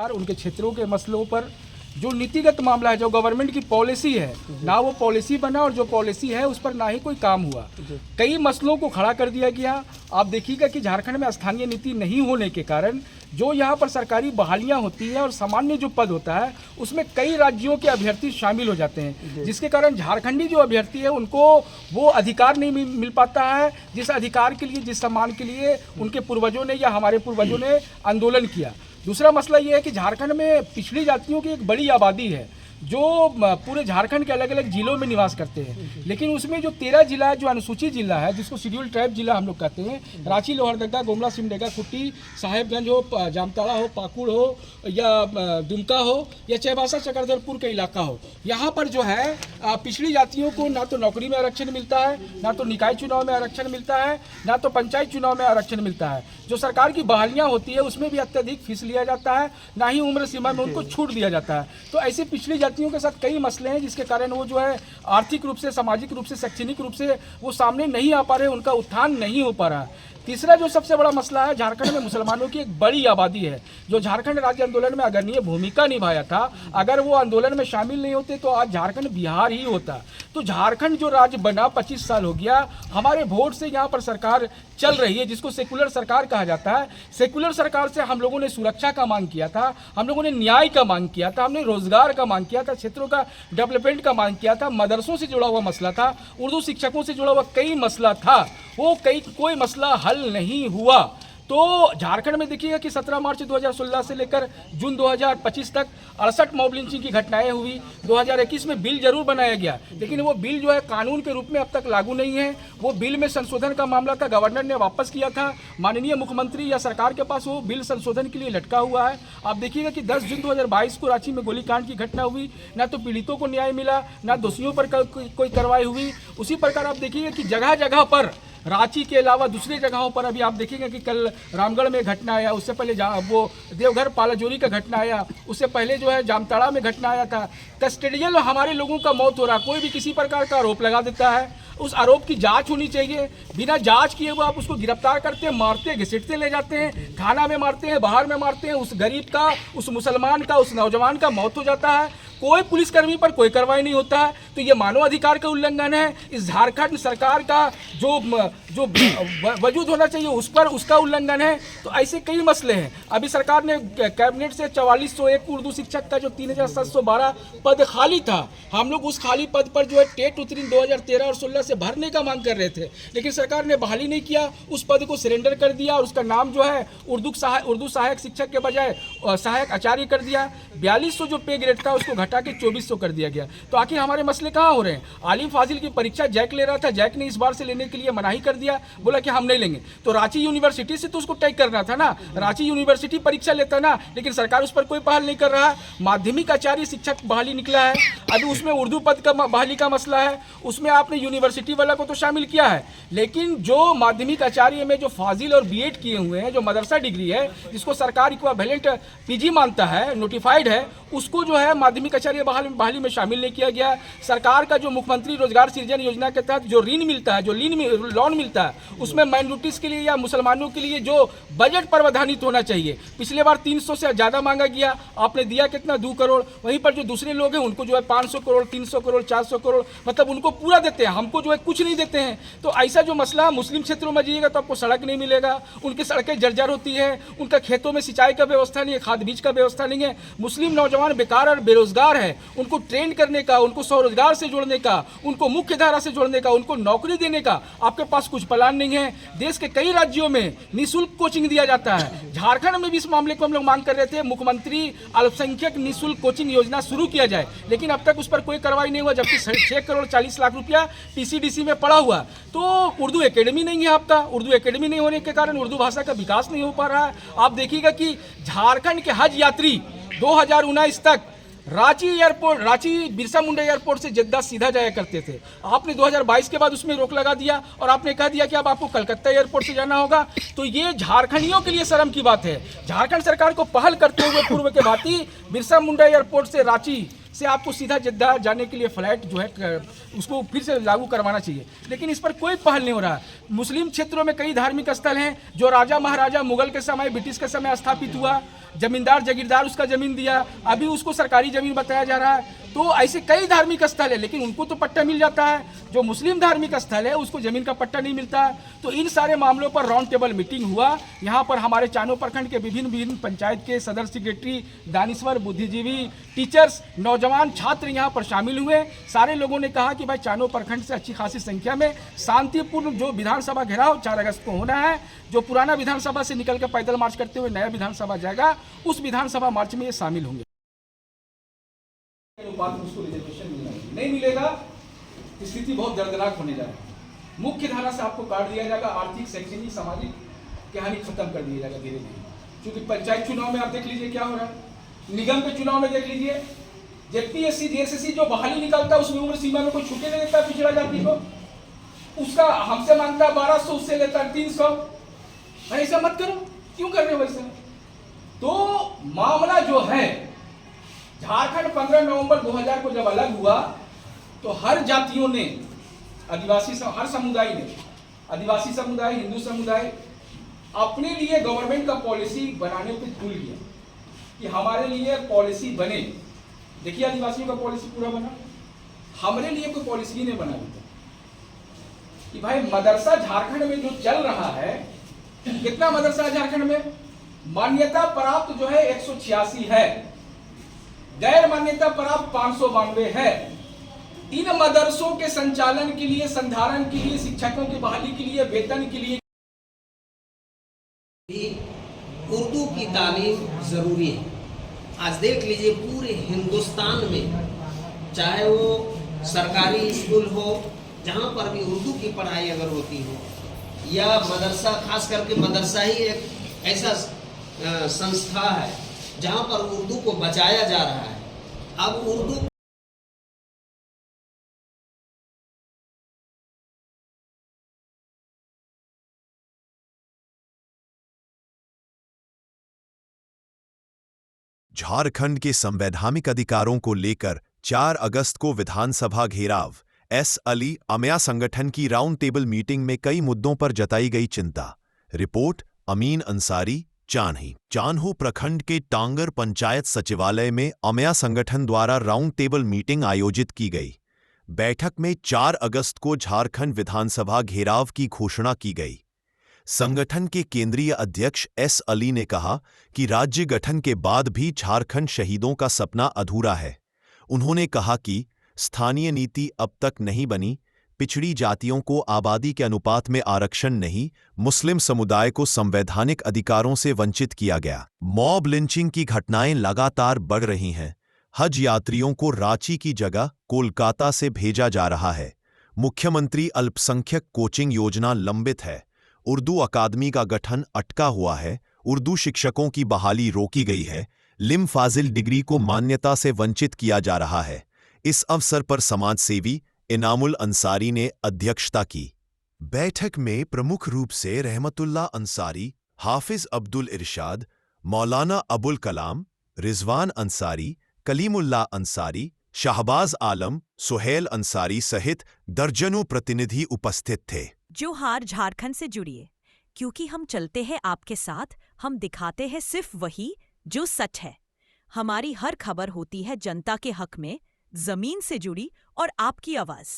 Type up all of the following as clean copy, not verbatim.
अनुसार उनके क्षेत्रों के मसलों पर जो नीतिगत मामला है, जो गवर्नमेंट की पॉलिसी है, ना वो पॉलिसी बना और जो पॉलिसी है उस पर ना ही कोई काम हुआ। कई मसलों को खड़ा कर दिया गया। आप देखिएगा कि झारखंड में स्थानीय नीति नहीं होने के कारण जो यहाँ पर सरकारी बहालियाँ होती है और सामान्य जो पद होता है उसमें कई राज्यों के अभ्यर्थी शामिल हो जाते हैं, जिसके कारण झारखंडी जो अभ्यर्थी है उनको वो अधिकार नहीं मिल पाता है जिस अधिकार के लिए, जिस सम्मान के लिए उनके पूर्वजों ने या हमारे पूर्वजों ने आंदोलन किया। दूसरा मसला ये है कि झारखंड में पिछड़ी जातियों की एक बड़ी आबादी है जो पूरे झारखंड के अलग अलग जिलों में निवास करते हैं, लेकिन उसमें जो 13 जिला जो अनुसूचित जिला है, जिसको शेड्यूल ट्राइब जिला हम लोग कहते हैं, रांची, लोहरदगा, गुमला, सिमडेगा, कुट्टी, साहेबगंज हो, जामताड़ा हो, पाकुड़ हो या दुमका हो या चाईबासा चक्रधरपुर का इलाका हो, यहाँ पर जो है पिछड़ी जातियों को ना तो नौकरी में आरक्षण मिलता है, ना तो निकाय चुनाव में आरक्षण मिलता है, ना तो पंचायत चुनाव में आरक्षण मिलता है। जो सरकार की बहालियाँ होती है उसमें भी अत्यधिक फीस लिया जाता है, ना ही उम्र सीमा में उनको छूट दिया जाता है। तो ऐसे पिछड़ी जातियों के साथ कई मसले हैं जिसके कारण वो जो है आर्थिक रूप से, सामाजिक रूप से, शैक्षणिक रूप से वो सामने नहीं आ पा रहे, उनका उत्थान नहीं हो पा रहा है। तीसरा जो सबसे बड़ा मसला है, झारखंड में मुसलमानों की एक बड़ी आबादी है जो झारखंड राज्य आंदोलन में अग्रणी भूमिका निभाया था। अगर वो आंदोलन में शामिल नहीं होते तो आज झारखंड बिहार ही होता। तो झारखंड जो राज्य बना 25 साल हो गया, हमारे वोट से यहाँ पर सरकार चल रही है जिसको सेकुलर सरकार कहा जाता है। सेकुलर सरकार से हम लोगों ने सुरक्षा का मांग किया था, हम लोगों ने न्याय का मांग किया था, हमने रोजगार का मांग किया था, क्षेत्रों का डेवलपमेंट का मांग किया था, मदरसों से जुड़ा हुआ मसला था, उर्दू शिक्षकों से जुड़ा हुआ कई मसला था, वो कोई मसला हल नहीं हुआ। तो झारखंड में देखिएगा कि 17 मार्च 2016 से लेकर जून 2025 तक 68 मॉब लिंचिंग की घटनाएं हुई। 2021 में बिल जरूर बनाया गया, लेकिन वो बिल जो है कानून के रूप में अब तक लागू नहीं है। वो बिल में संशोधन का मामला था, गवर्नर ने वापस किया था, माननीय मुख्यमंत्री या सरकार के पास वो बिल संशोधन के लिए लटका हुआ है। आप देखिएगा कि 10 जून 2022 को रांची में गोलीकांड की घटना हुई, ना तो पीड़ितों को न्याय मिला, ना दोषियों पर कोई कार्रवाई हुई। उसी प्रकार आप देखिएगा कि जगह जगह पर, रांची के अलावा दूसरी जगहों पर अभी आप देखेंगे कि कल रामगढ़ में घटना आया, उससे पहले वो देवघर पालाजोरी का घटना आया, उससे पहले जो है जामताड़ा में घटना आया था। कस्टडियल हमारे लोगों का मौत हो रहा, कोई भी किसी प्रकार का आरोप लगा देता है, उस आरोप की जांच होनी चाहिए। बिना जांच किए वो आप उसको गिरफ्तार करते हैं, मारते, घसीटते ले जाते हैं, थाना में मारते हैं, बाहर में मारते हैं, उस गरीब का, उस मुसलमान का, उस नौजवान का मौत हो जाता है, कोई पुलिसकर्मी पर कोई कार्रवाई नहीं होता है। तो ये मानव अधिकार का उल्लंघन है। इस झारखंड सरकार का जो वजूद होना चाहिए उस पर उसका उल्लंघन है। तो ऐसे कई मसले हैं। अभी सरकार ने कैबिनेट से 4401 उर्दू शिक्षक का जो 3712 पद खाली था, हम लोग उस खाली पद पर जो है टेट उत्तीर्ण 2013 और 16 से भरने का मांग कर रहे थे, लेकिन सरकार ने बहाली नहीं किया, उस पद को सरेंडर कर दिया और उसका नाम जो है उर्दू सहायक शिक्षक के बजाय सहायक आचार्य कर दिया। 4200 जो पे ग्रेड था उसको घटा के 2400 कर दिया गया। तो आखिर हमारे मसले कहाँ हो रहे हैं? आलिम फाजिल की परीक्षा जैक ले रहा था, जैक ने इस बार से लेने के लिए मनाही कर दिया, बोला कि हम नहीं लेंगे। तो रांची यूनिवर्सिटी से तो उसको टैग करना था ना, रांची यूनिवर्सिटी परीक्षा लेता ना, लेकिन सरकार उस पर कोई पहल नहीं कर रहा। माध्यमिक आचार्य शिक्षक बहाली निकला है, अभी उसमें उर्दू पद का बहाली का मसला है, उसमें आपने यूनिवर्सिटी वाला को तो शामिल किया है, लेकिन जो माध्यमिक आचार्य में जो फाजिल और बीएड किए हुए हैं, जो मदरसा डिग्री है जिसको सरकार इक्विवेलेंट पीजी मानता है, नोटिफाइड है, उसको जो है माध्यमिक आचार्य बहाली में शामिल नहीं किया गया। सरकार का जो मुख्यमंत्री रोजगार सृजन योजना के तहत जो ऋण मिलता है, जो लोन मिलता है, उसमें माइनॉरिटीज के लिए या मुसलमानों के लिए जो बजट प्रावधानित होना चाहिए, पिछले बार 300 से ज़्यादा मांगा गया, आपने दिया कितना? 2 करोड़। वहीं पर जो दूसरे लोग हैं उनको जो है 500 करोड़, 300 करोड़, 400 करोड़, मतलब उनको पूरा देते हैं, हमको जो है कुछ नहीं देते हैं। तो ऐसा जो मसला, मुस्लिम क्षेत्रों में जाइएगा तो आपको सड़क नहीं मिलेगा, उनकी सड़कें जर्जर होती है, उनका खेतों में सिंचाई का व्यवस्था नहीं है, खाद बीज का व्यवस्था नहीं है। मुस्लिम नौजवान बेकार और बेरोजगार है, उनको ट्रेन करने का, उनको स्वरोजगार से जोड़ने का, उनको मुख्य धारा से जोड़ने का, उनको नौकरी देने का आपके पास कुछ प्लान नहीं है। देश के कई राज्यों में निःशुल्क कोचिंग दिया जाता है, झारखंड में भी इस मामले को हम लोग मांग कर रहे थे, मुख्यमंत्री अल्पसंख्यक निःशुल्क कोचिंग योजना शुरू किया जाए, लेकिन अब तक उस पर कोई कार्रवाई नहीं हुआ, जबकि 6 करोड़ 40 लाख रुपया टीसीडीसी में पड़ा हुआ। तो उर्दू एकेडमी नहीं है आपका, उर्दू एकेडमी नहीं होने के कारण उर्दू भाषा का विकास नहीं हो पा रहा है। आप देखिएगा कि झारखंड के हज यात्री 2019 तक रांची बिरसा मुंडा एयरपोर्ट से जद्दा सीधा जाया करते थे, आपने 2022 के बाद उसमें रोक लगा दिया और आपने कह दिया कि अब आपको कलकत्ता एयरपोर्ट से जाना होगा। तो ये झारखंडियों के लिए शर्म की बात है। झारखंड सरकार को पहल करते हुए पूर्व के भांति बिरसा मुंडा एयरपोर्ट से रांची से आपको सीधा जद्दा जाने के लिए फ्लाइट जो है उसको फिर से लागू करवाना चाहिए, लेकिन इस पर कोई पहल नहीं हो रहा। मुस्लिम क्षेत्रों में कई धार्मिक स्थल हैं जो राजा महाराजा मुगल के समय, ब्रिटिश के समय स्थापित हुआ, जमींदार जागीरदार उसका जमीन दिया, अभी उसको सरकारी जमीन बताया जा रहा है। तो ऐसे कई धार्मिक स्थल है, लेकिन उनको तो पट्टा मिल जाता है, जो मुस्लिम धार्मिक स्थल है उसको जमीन का पट्टा नहीं मिलता है। तो इन सारे मामलों पर राउंड टेबल मीटिंग हुआ। यहाँ पर हमारे चानो प्रखंड के विभिन्न पंचायत के सदर सेक्रेटरी, दानिश्वर, बुद्धिजीवी, टीचर्स, नौजवान छात्र यहाँ पर शामिल हुए। सारे लोगों ने कहा कि भाई चानो प्रखंड से अच्छी खासी संख्या में शांतिपूर्ण जो विधानसभा घेराव 4 अगस्त को होना है, जो पुराना विधानसभा से निकल कर पैदल मार्च करते हुए नया विधानसभा जाएगा, उस विधानसभा मार्च में ये शामिल होंगे। उसको रिजर्वेशन नहीं मिलेगा, स्थिति बहुत दर्दनाक होने जा रही है। मुख्य धारा से आपको काट दिया जाएगा, आर्थिक, शैक्षणिक, सामाजिक कहानी खत्म कर दिया जाएगा धीरे धीरे। क्योंकि पंचायत चुनाव में आप देख लीजिए क्या हो रहा है, निगम के चुनाव में देख लीजिए, जेपीएससी जेएसएससी जो बहाली निकलता है उसमें उम्र सीमा में कोई छूटे नहीं देता पिछड़ा जाति को, उसका हमसे मांगता है 1200, उससे लेता है 300। ऐसा मत करो, क्यों कर रहे हो वैसा? तो मामला जो है, झारखंड 15 नवंबर 2000 को जब अलग हुआ तो हर जातियों ने, हर समुदाय ने, आदिवासी समुदाय, हिंदू समुदाय अपने लिए गवर्नमेंट का पॉलिसी बनाने पे तुल गया कि हमारे लिए पॉलिसी बने। देखिए आदिवासियों का पॉलिसी पूरा बना, हमारे लिए कोई पॉलिसी नहीं बना अभी तक कि भाई मदरसा झारखंड में जो चल रहा है, कितना मदरसा है झारखंड में? मान्यता प्राप्त जो है 186 है, गैर मान्यता प्राप्त 592 है। इन मदरसों के संचालन के लिए, संधारण के लिए, शिक्षकों की बहाली के लिए, वेतन के लिए उर्दू की तालीम जरूरी है। आज देख लीजिए पूरे हिंदुस्तान में, चाहे वो सरकारी स्कूल हो जहाँ पर भी उर्दू की पढ़ाई अगर होती हो, या मदरसा, खास करके मदरसा ही एक ऐसा संस्था है जहाँ पर उर्दू को बचाया जा रहा है। अब उर्दू झारखंड के संवैधानिक अधिकारों को लेकर 4 अगस्त को विधानसभा घेराव, एस अली अमया संगठन की राउंड टेबल मीटिंग में कई मुद्दों पर जताई गई चिंता। रिपोर्ट अमीन अंसारी, चान्हो प्रखंड के टांगर पंचायत सचिवालय में अमया संगठन द्वारा राउंड टेबल मीटिंग आयोजित की गई। बैठक में 4 अगस्त को झारखंड विधानसभा घेराव की घोषणा की गई। संगठन के केंद्रीय अध्यक्ष एस अली ने कहा कि राज्य गठन के बाद भी झारखंड शहीदों का सपना अधूरा है। उन्होंने कहा कि स्थानीय नीति अब तक नहीं बनी, पिछड़ी जातियों को आबादी के अनुपात में आरक्षण नहीं, मुस्लिम समुदाय को संवैधानिक अधिकारों से वंचित किया गया। मॉब लिंचिंग की घटनाएं लगातार बढ़ रही हैं। हज यात्रियों को रांची की जगह कोलकाता से भेजा जा रहा है। मुख्यमंत्री अल्पसंख्यक कोचिंग योजना लंबित है। उर्दू अकादमी का गठन अटका हुआ है। उर्दू शिक्षकों की बहाली रोकी गई है। लिम फाजिल डिग्री को मान्यता से वंचित किया जा रहा है। इस अवसर पर समाजसेवी इनामुल अंसारी ने अध्यक्षता की। बैठक में प्रमुख रूप से रहमतुल्लाह अंसारी, हाफिज अब्दुल इरशाद, मौलाना अबुल कलाम, रिजवान अंसारी, कलीमुल्लाह अंसारी, शाहबाज आलम, सुहेल अंसारी सहित दर्जनों प्रतिनिधि उपस्थित थे। जोहार झारखंड से जुड़िए, क्योंकि हम चलते हैं आपके साथ, हम दिखाते हैं सिर्फ वही जो सच है। हमारी हर खबर होती है जनता के हक में, जमीन से जुड़ी और आपकी आवाज।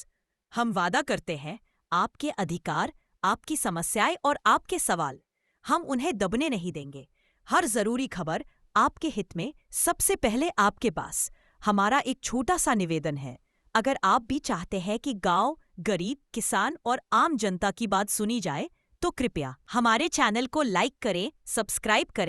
हम वादा करते हैं आपके अधिकार, आपकी समस्याएं और आपके सवाल, हम उन्हें दबने नहीं देंगे। हर जरूरी खबर आपके हित में, सबसे पहले आपके पास। हमारा एक छोटा सा निवेदन है, अगर आप भी चाहते हैं कि गांव, गरीब, किसान और आम जनता की बात सुनी जाए, तो कृपया हमारे चैनल को लाइक करें, सब्सक्राइब करें।